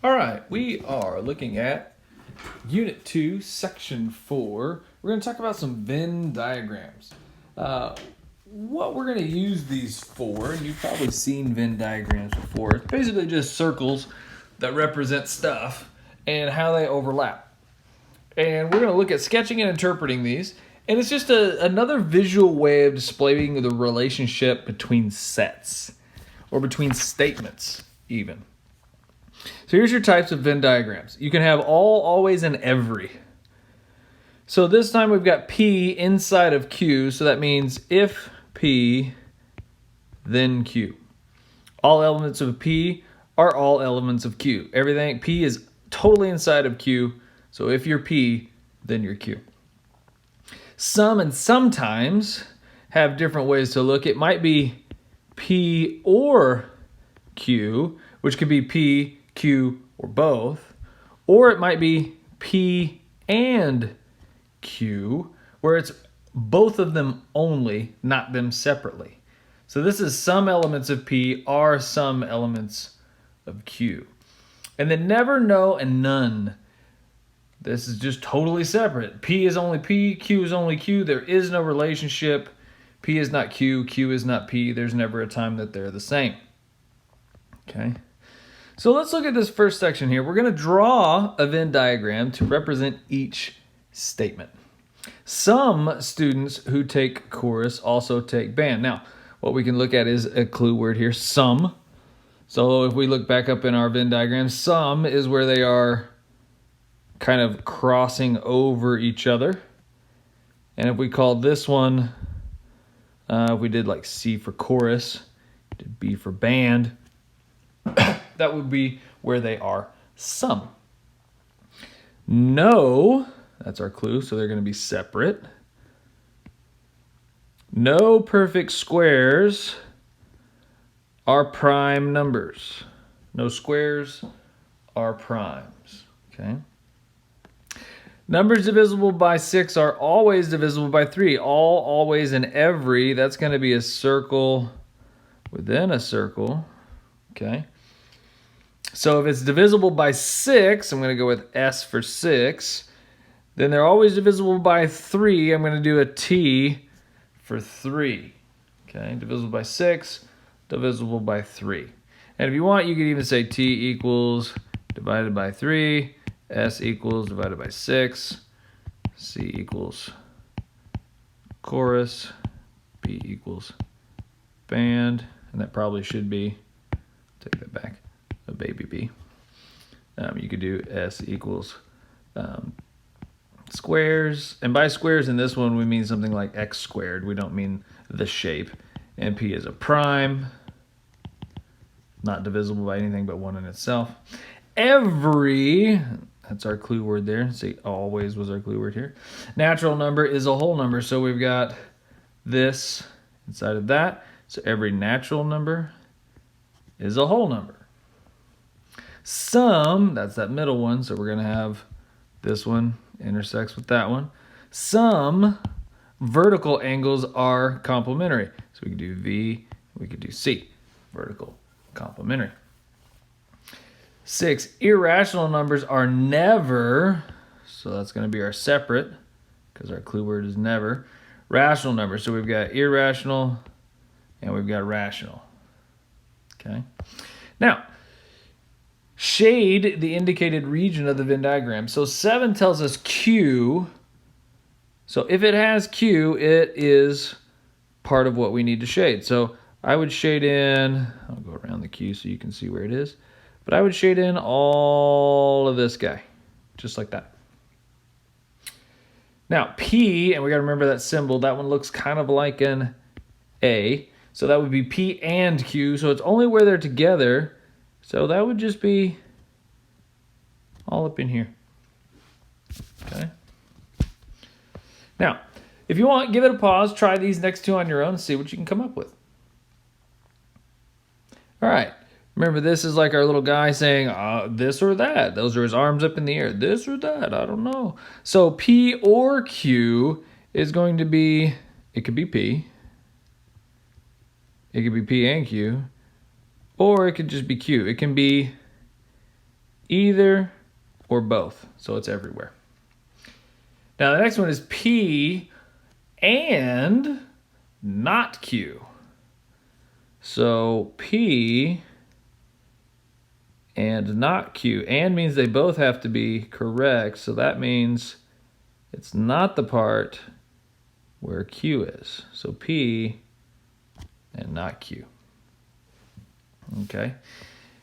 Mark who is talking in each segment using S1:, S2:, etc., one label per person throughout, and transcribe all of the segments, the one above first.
S1: All right, we are looking at Unit 2, Section 4. We're going to talk about some Venn diagrams. What we're going to use these for, and you've probably seen Venn diagrams before, it's basically just circles that represent stuff and how they overlap. And we're going to look at sketching and interpreting these. And it's just another visual way of displaying the relationship between sets or between statements even. So here's your types of Venn diagrams. You can have all, always, and every. So this time we've got P inside of Q, so that means if P, then Q. All elements of P are all elements of Q. Everything, P is totally inside of Q, so if you're P, then you're Q. Some and sometimes have different ways to look. It might be P or Q, which could be P, Q, or both. Or it might be P and Q, where it's both of them only, not them separately. So this is some elements of P are some elements of Q. And then never, no, and none. This is just totally separate. P is only P, Q is only Q. There is no relationship. P is not Q, Q is not P. There's never a time that they're the same. Okay. So let's look at this first section here. We're going to draw a Venn diagram to represent each statement. Some students who take chorus also take band. Now, what we can look at is a clue word here, some. So if we look back up in our Venn diagram, some is where they are kind of crossing over each other. And if we call this one, if we did like C for chorus, did B for band, that would be where they are some. No, that's our clue, so they're going to be separate. No perfect squares are prime numbers. No squares are primes. Okay. Numbers divisible by 6 are always divisible by 3. All, always, and every. That's going to be a circle within a circle. Okay. So if it's divisible by 6, I'm going to go with S for 6. Then they're always divisible by 3. I'm going to do a T for 3. Okay, divisible by 6, divisible by 3. And if you want, you could even say T equals divided by 3, S equals divided by 6, C equals chorus, B equals band, and that probably should be, take that back, a baby B. You could do S equals squares, and by squares in this one we mean something like x squared. We don't mean the shape. And P is a prime, not divisible by anything but 1 in itself. Every, that's our clue word there. See, always was our clue word here. Natural number is a whole number, so we've got this inside of that. So every natural number is a whole number. Some, that's that middle one, so we're going to have this one intersects with that one. Some vertical angles are complementary. So we could do V, we could do C, vertical, complementary. 6, irrational numbers are never, so that's going to be our separate, because our clue word is never, rational numbers. So we've got irrational and we've got rational. Okay. Now, shade the indicated region of the Venn diagram. So 7 tells us Q. So if it has Q, it is part of what we need to shade. So I would shade in, I'll go around the Q so you can see where it is, but I would shade in all of this guy, just like that. Now P, and we got to remember that symbol, that one looks kind of like an A. So that would be P and Q, so it's only where they're together. So that would just be all up in here. Okay. Now, if you want, give it a pause. Try these next two on your own and see what you can come up with. All right. Remember, this is like our little guy saying this or that. Those are his arms up in the air. This or that. I don't know. So P or Q is going to be, it could be P. It could be P and Q. Or it could just be Q. It can be either or both. So it's everywhere. Now the next one is P and not Q. So P and not Q. And means they both have to be correct. So that means it's not the part where Q is. So P and not Q. Okay.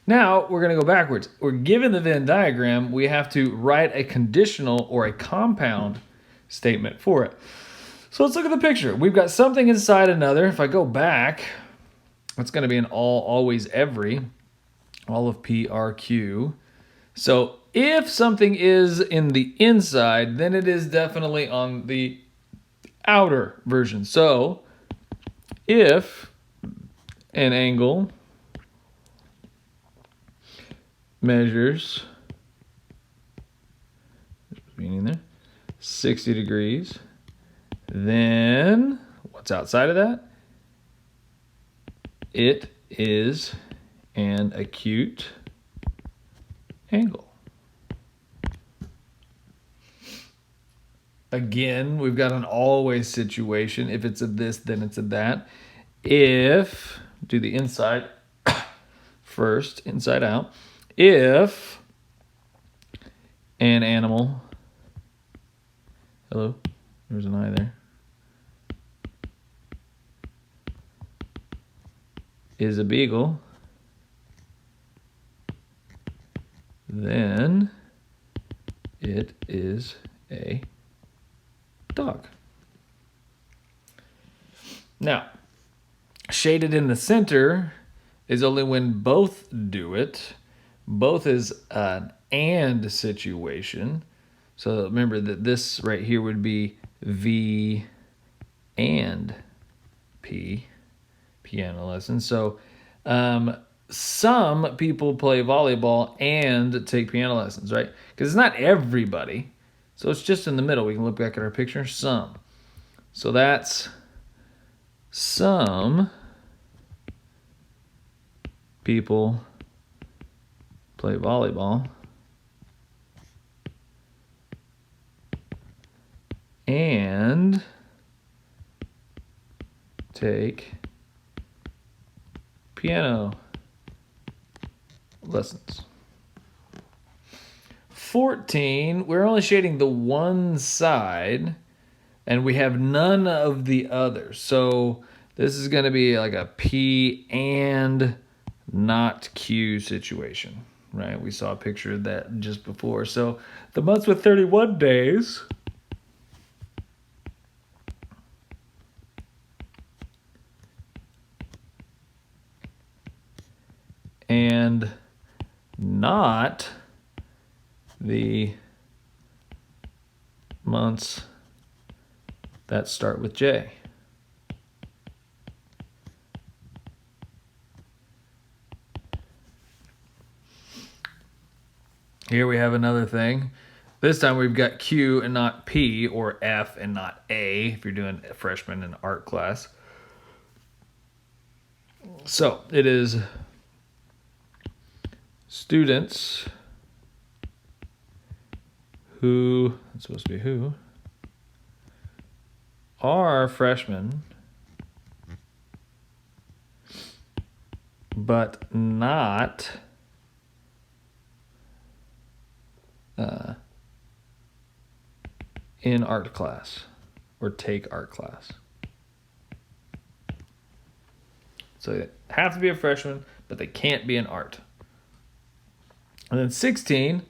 S1: Now we're going to go backwards. We're given the Venn diagram. We have to write a conditional or a compound statement for it. So let's look at the picture. We've got something inside another. If I go back, it's going to be an all, always, every. All of P, R, Q. So if something is in the inside, then it is definitely on the outer version. So if an angle measures, meaning there, 60 degrees, then what's outside of that? It is an acute angle. Again, we've got an always situation. If it's a this, then it's a that. If, do the inside first, inside out. If an animal, hello, there's an eye there, is a beagle, then it is a dog. Now, shaded in the center is only when both do it. Both is an and situation. So remember that this right here would be V and P, piano lesson. So some people play volleyball and take piano lessons, right? Because it's not everybody. So it's just in the middle. We can look back at our picture. Some. So that's some people play volleyball and take piano lessons. 14, we're only shading the one side and we have none of the others. So this is going to be like a P and not Q situation, right? We saw a picture of that just before. So the months with 31 days and not the months that start with J. Here we have another thing. This time we've got Q and not P, or F and not A, if you're doing a freshman in art class. So it is students who, it's supposed to be who, are freshmen, but not in art class or take art class. So they have to be a freshman, but they can't be in art. And then 16,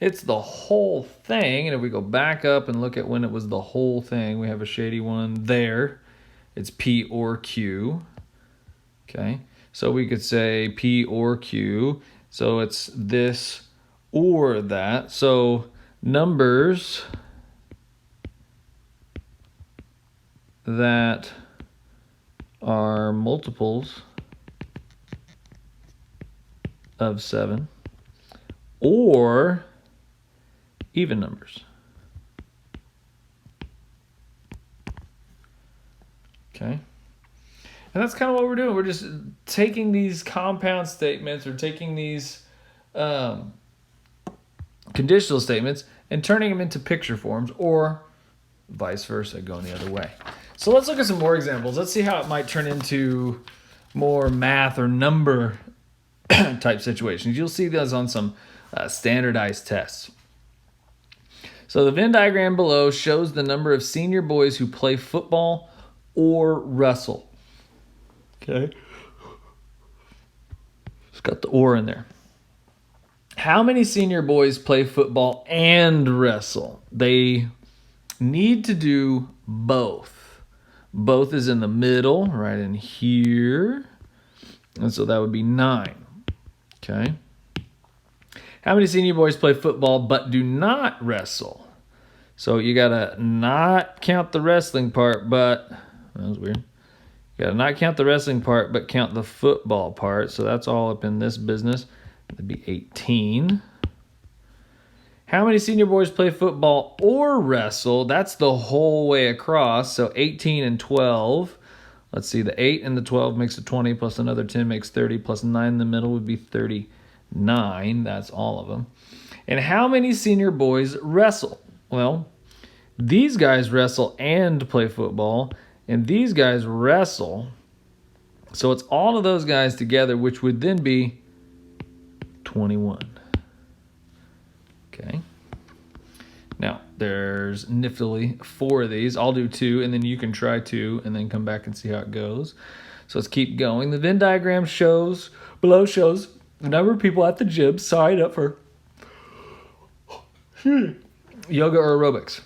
S1: it's the whole thing. And if we go back up and look at when it was the whole thing, we have a shady one there. It's P or Q. Okay. So we could say P or Q. So it's this or that. So numbers that are multiples of 7 or even numbers. Okay. And that's kind of what we're doing. We're just taking these compound statements or taking these conditional statements and turning them into picture forms, or vice versa, going the other way. So let's look at some more examples. Let's see how it might turn into more math or number type situations. You'll see those on some standardized tests. So the Venn diagram below shows the number of senior boys who play football or wrestle. Okay. It's got the or in there. How many senior boys play football and wrestle? They need to do both. Both is in the middle, right in here. And so that would be 9. Okay. How many senior boys play football but do not wrestle? So you got to not count the wrestling part, but that was weird. You got to not count the wrestling part, but count the football part. So that's all up in this business. That'd be 18. How many senior boys play football or wrestle? That's the whole way across. So 18 and 12. Let's see, the 8 and the 12 makes a 20, plus another 10 makes 30, plus 9 in the middle would be 39. That's all of them. And how many senior boys wrestle? Well, these guys wrestle and play football, and these guys wrestle. So it's all of those guys together, which would then be 21. Okay. Now, there's niftily 4 of these. I'll do 2, and then you can try 2, and then come back and see how it goes. So let's keep going. The Venn diagram below shows the number of people at the gym signed up for yoga or aerobics.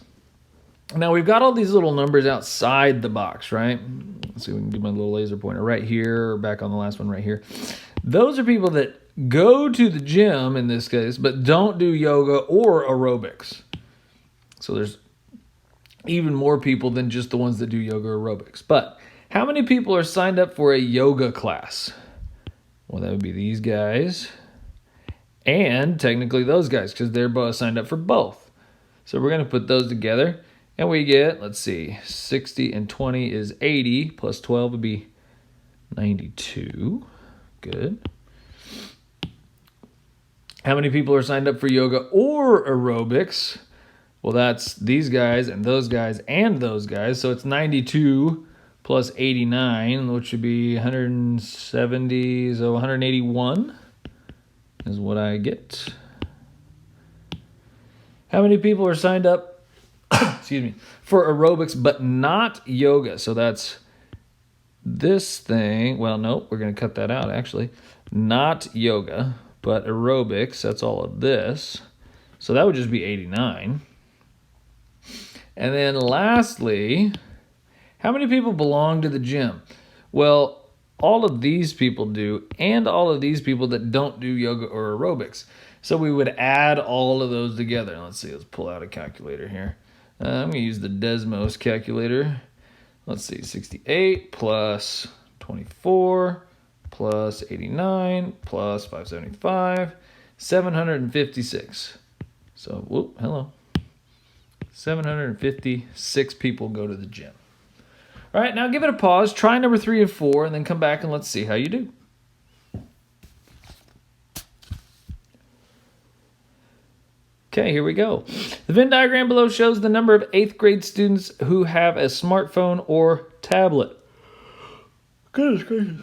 S1: Now, we've got all these little numbers outside the box, right? Let's see if we can do my little laser pointer right here, or back on the last one right here. Those are people that go to the gym in this case, but don't do yoga or aerobics. So there's even more people than just the ones that do yoga or aerobics. But how many people are signed up for a yoga class? Well, that would be these guys and technically those guys, because they're both signed up for both. So we're going to put those together, and we get, let's see, 60 and 20 is 80, plus 12 would be 92. Good. How many people are signed up for yoga or aerobics? Well, that's these guys and those guys and those guys. So it's 92 plus 89, which would be 170. So 181 is what I get. How many people are signed up excuse me, for aerobics but not yoga? So that's this thing. Well, nope, we're going to cut that out actually. Not yoga, but aerobics, that's all of this. So that would just be 89. And then lastly, how many people belong to the gym? Well, all of these people do, and all of these people that don't do yoga or aerobics. So we would add all of those together. Let's see, let's pull out a calculator here. I'm going to use the Desmos calculator. Let's see, 68 plus 24 plus 89 plus 575, 756. So, whoop, hello. 756 people go to the gym. All right, now give it a pause. Try number 3 and 4, and then come back and let's see how you do. Okay, here we go. The Venn diagram below shows the number of 8th grade students who have a smartphone or tablet. Goodness gracious.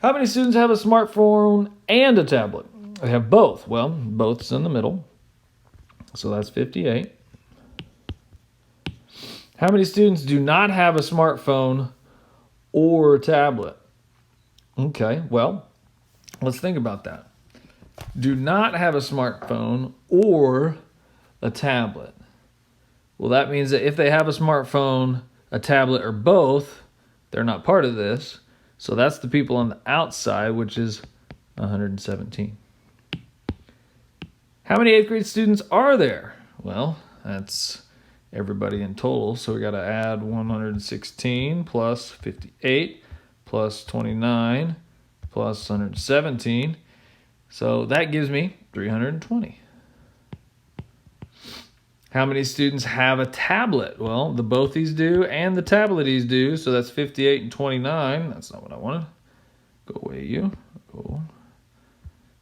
S1: How many students have a smartphone and a tablet? They have both. Well, both's in the middle. So that's 58. How many students do not have a smartphone or tablet? Okay, well, let's think about that. Do not have a smartphone or a tablet. Well, that means that if they have a smartphone, a tablet, or both, they're not part of this. So that's the people on the outside, which is 117. How many 8th grade students are there? Well, that's everybody in total. So we got to add 116 plus 58 plus 29 plus 117. So that gives me 320. How many students have a tablet? Well, the bothys do and the tableties do. So that's 58 and 29. That's not what I wanted. Go away, you. Cool.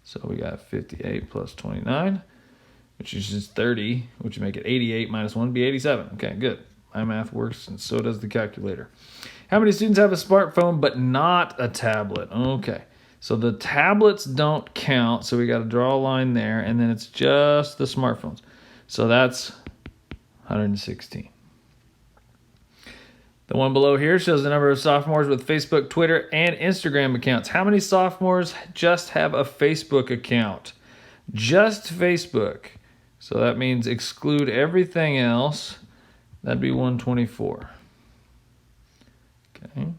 S1: So we got 58 plus 29. which is just 30, which would make it 88 minus 1 would be 87. Okay, good. My math works, and so does the calculator. How many students have a smartphone but not a tablet? Okay, so the tablets don't count, so we got to draw a line there, and then it's just the smartphones. So that's 116. The one below here shows the number of sophomores with Facebook, Twitter, and Instagram accounts. How many sophomores just have a Facebook account? Just Facebook. So that means exclude everything else. That'd be 124. Okay.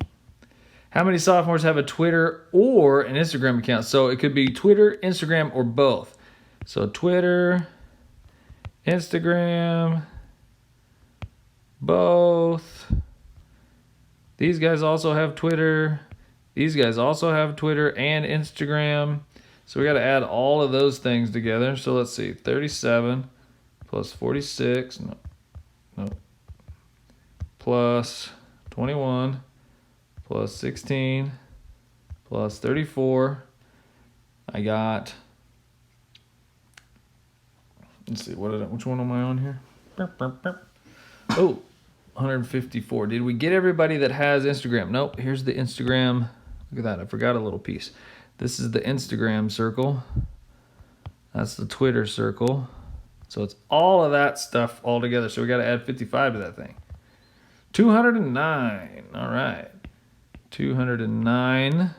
S1: How many sophomores have a Twitter or an Instagram account? So it could be Twitter, Instagram, or both. So Twitter, Instagram, both. These guys also have Twitter. These guys also have Twitter and Instagram. So we got to add all of those things together. So let's see, 37 plus 46, no, plus 21 plus 16 plus 34. I got, let's see, which one am I on here? Oh, 154. Did we get everybody that has Instagram? Nope. Here's the Instagram. Look at that. I forgot a little piece. This is the Instagram circle. That's the Twitter circle. So it's all of that stuff all together. So we got to add 55 to that thing. 209. All right. 209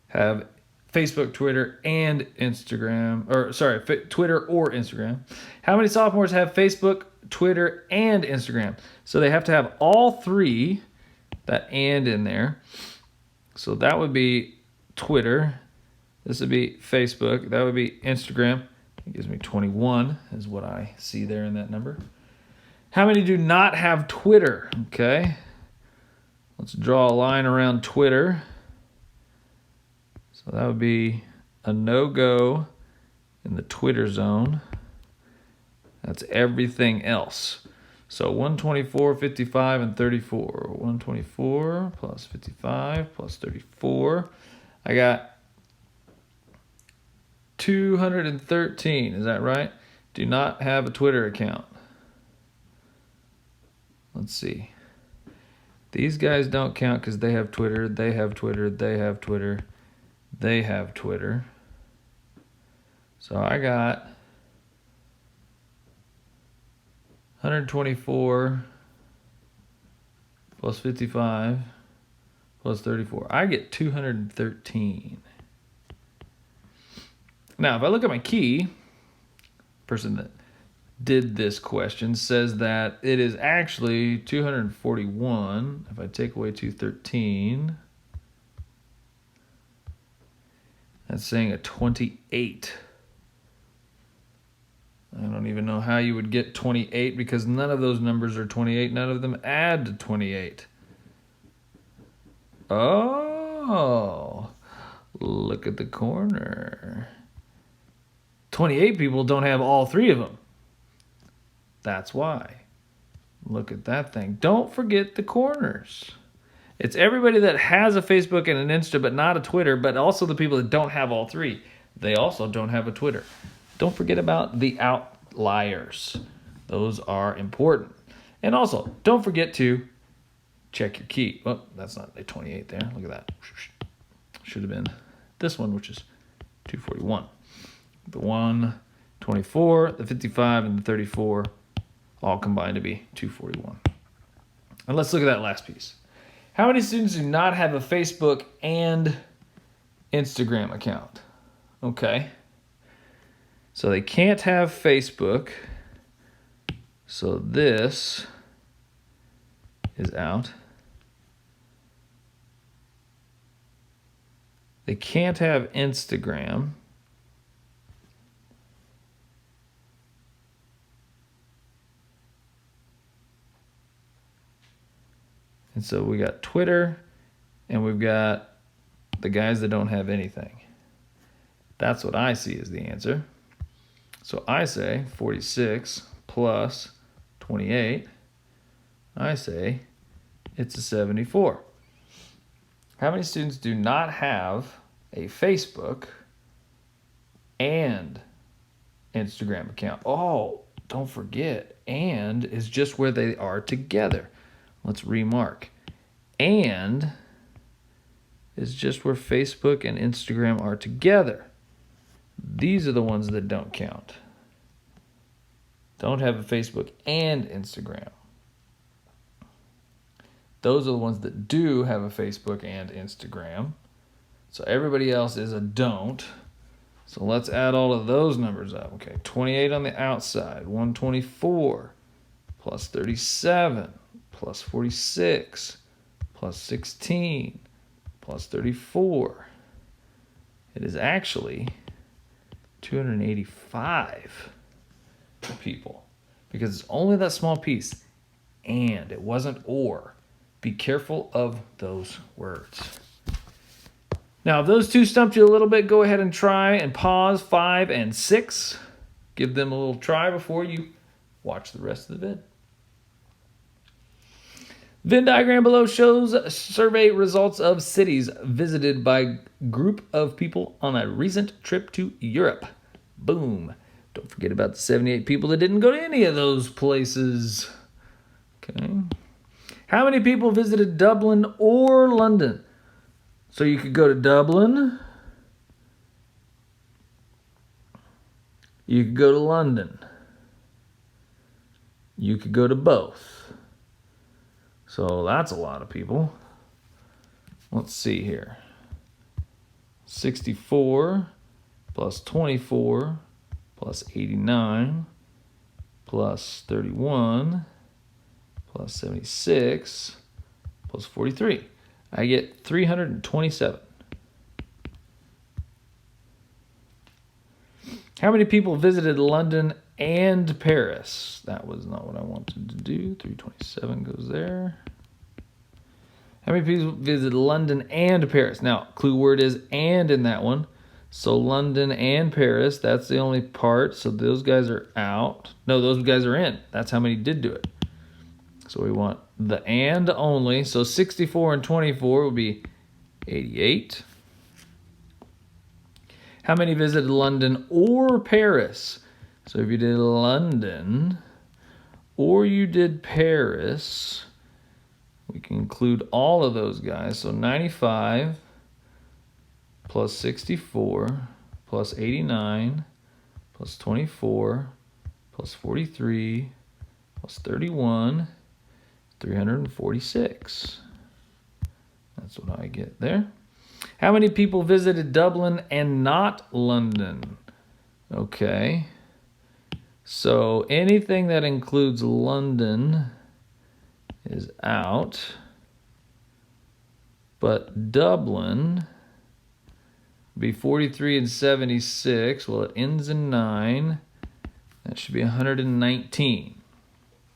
S1: have Facebook, Twitter, and Instagram. Or sorry, Twitter or Instagram. How many sophomores have Facebook, Twitter, and Instagram? So they have to have all three, that and in there. So that would be Twitter. This would be Facebook. That would be Instagram. It gives me 21 is what I see there in that number. How many do not have Twitter? Okay. Let's draw a line around Twitter. So that would be a no-go in the Twitter zone. That's everything else. So 124, 55, and 34. 124 plus 55 plus 34. I got 213. Is that right? Do not have a Twitter account. Let's see. These guys don't count because they have Twitter, they have Twitter, they have Twitter, they have Twitter. So I got 124 plus 55 plus 34. I get 213. Now, if I look at my key, person that did this question says that it is actually 241. If I take away 213, that's saying a 28. I don't even know how you would get 28 because none of those numbers are 28. None of them add to 28. Oh, look at the corner. 28 people don't have all three of them. That's why. Look at that thing. Don't forget the corners. It's everybody that has a Facebook and an Insta but not a Twitter, but also the people that don't have all three. They also don't have a Twitter. Don't forget about the outliers. Those are important. And also, don't forget to check your key. Oh, that's not a 28 there. Look at that. Should have been this one, which is 241. The 124, the 55, and the 34 all combined to be 241. And let's look at that last piece. How many students do not have a Facebook and Instagram account? Okay. So they can't have Facebook. So this is out. They can't have Instagram. And so we got Twitter, and we've got the guys that don't have anything. That's what I see as the answer. So I say 46 plus 28. I say it's a 74. How many students do not have a Facebook and Instagram account. Oh, don't forget, and is just where they are together. Let's remark. And is just where Facebook and Instagram are together. These are the ones that don't count. Don't have a Facebook and Instagram. Those are the ones that do have a Facebook and Instagram. So everybody else is a don't. So let's add all of those numbers up. Okay, 28 on the outside, 124, plus 37, plus 46, plus 16, plus 34. It is actually 285 people, because it's only that small piece, and it wasn't or. Be careful of those words. Now, if those two stumped you a little bit, go ahead and try and pause 5 and 6. Give them a little try before you watch the rest of the vid. Venn diagram below shows survey results of cities visited by group of people on a recent trip to Europe. Boom. Don't forget about the 78 people that didn't go to any of those places. Okay. How many people visited Dublin or London? So you could go to Dublin. You could go to London. You could go to both. So that's a lot of people. Let's see here. 64 plus 24 plus 89 plus 31 plus 76 plus 43. I get 327. How many people visited London and Paris? That was not what I wanted to do. 327 goes there. How many people visited London and Paris? Now, clue word is and in that one. So London and Paris, that's the only part. So those guys are out. No, those guys are in. That's how many did do it. So we want the and only. So 64 and 24 would be 88. How many visited London or Paris? So if you did London or you did Paris, we can include all of those guys. So 95 plus 64 plus 89 plus 24 plus 43 plus 31, 346. That's what I get there. How many people visited Dublin and not London? Okay. So anything that includes London is out. But Dublin would be 43 and 76. Well, it ends in 9. That should be 119.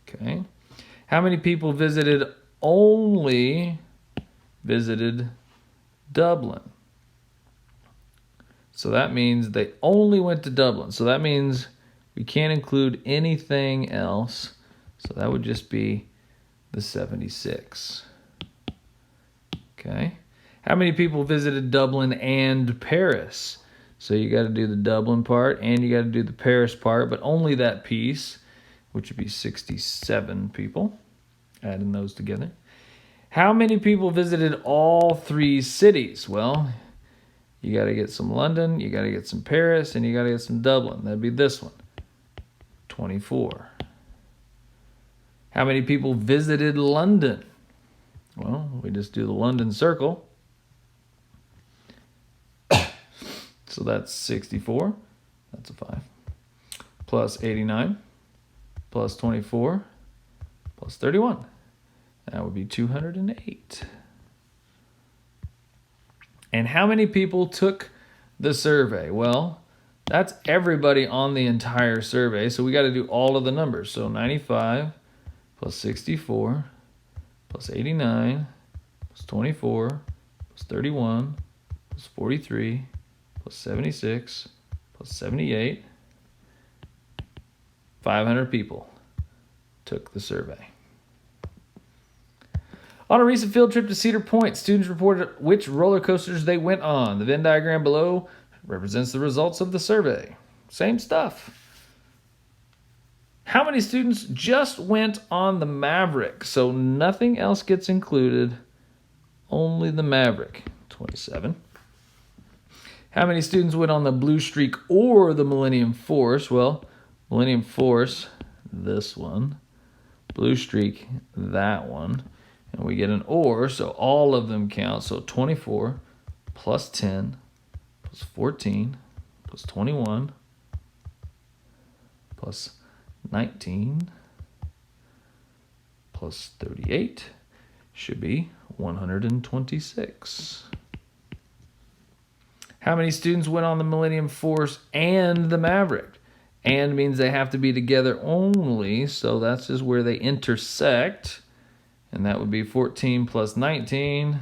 S1: Okay. How many people only visited Dublin? So that means they only went to Dublin. So that means we can't include anything else. So that would just be the 76. Okay. How many people visited Dublin and Paris? So you got to do the Dublin part and you got to do the Paris part, but only that piece, which would be 67 people. Adding those together. How many people visited all 3 cities? Well, you got to get some London, you got to get some Paris, and you got to get some Dublin. That'd be this one. 24. How many people visited London? Well, we just do the London circle. So that's 64. That's a 5. Plus 89. Plus 24. Plus 31. That would be 208. And how many people took the survey? Well, that's everybody on the entire survey. So we got to do all of the numbers. So 95 plus 64 plus 89 plus 24 plus 31 plus 43 plus 76 plus 78. 500 people took the survey. On a recent field trip to Cedar Point, students reported which roller coasters they went on. The Venn diagram below represents the results of the survey. Same stuff. How many students just went on the Maverick? So nothing else gets included, only the Maverick. 27. How many students went on the Blue Streak or the Millennium Force? Well, Millennium Force, this one. Blue Streak, that one. And we get an or, so all of them count. So 24 plus 10 plus 14 plus 21 plus 19 plus 38 should be 126. How many students went on the Millennium Force and the Maverick? And means they have to be together only, so that's just where they intersect. And that would be 14 plus 19.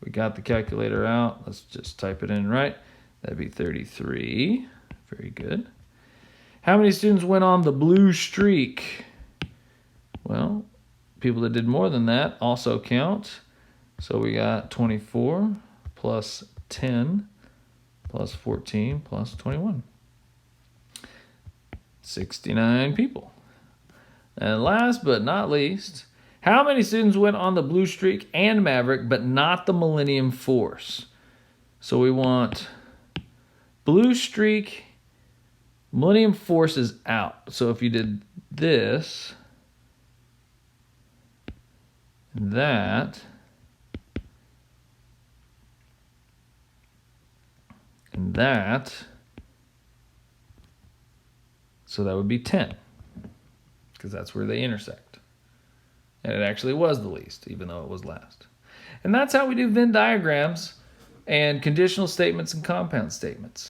S1: We got the calculator out. Let's just type it in right. That'd be 33. Very good. How many students went on the Blue Streak? Well, people that did more than that also count. So we got 24 plus 10 plus 14 plus 21. 69 people. And last but not least, how many students went on the Blue Streak and Maverick but not the Millennium Force? So we want Blue Streak, Millennium Force is out. So if you did this, that, and that, so that would be 10, because that's where they intersect. And it actually was the least, even though it was last. And that's how we do Venn diagrams and conditional statements and compound statements.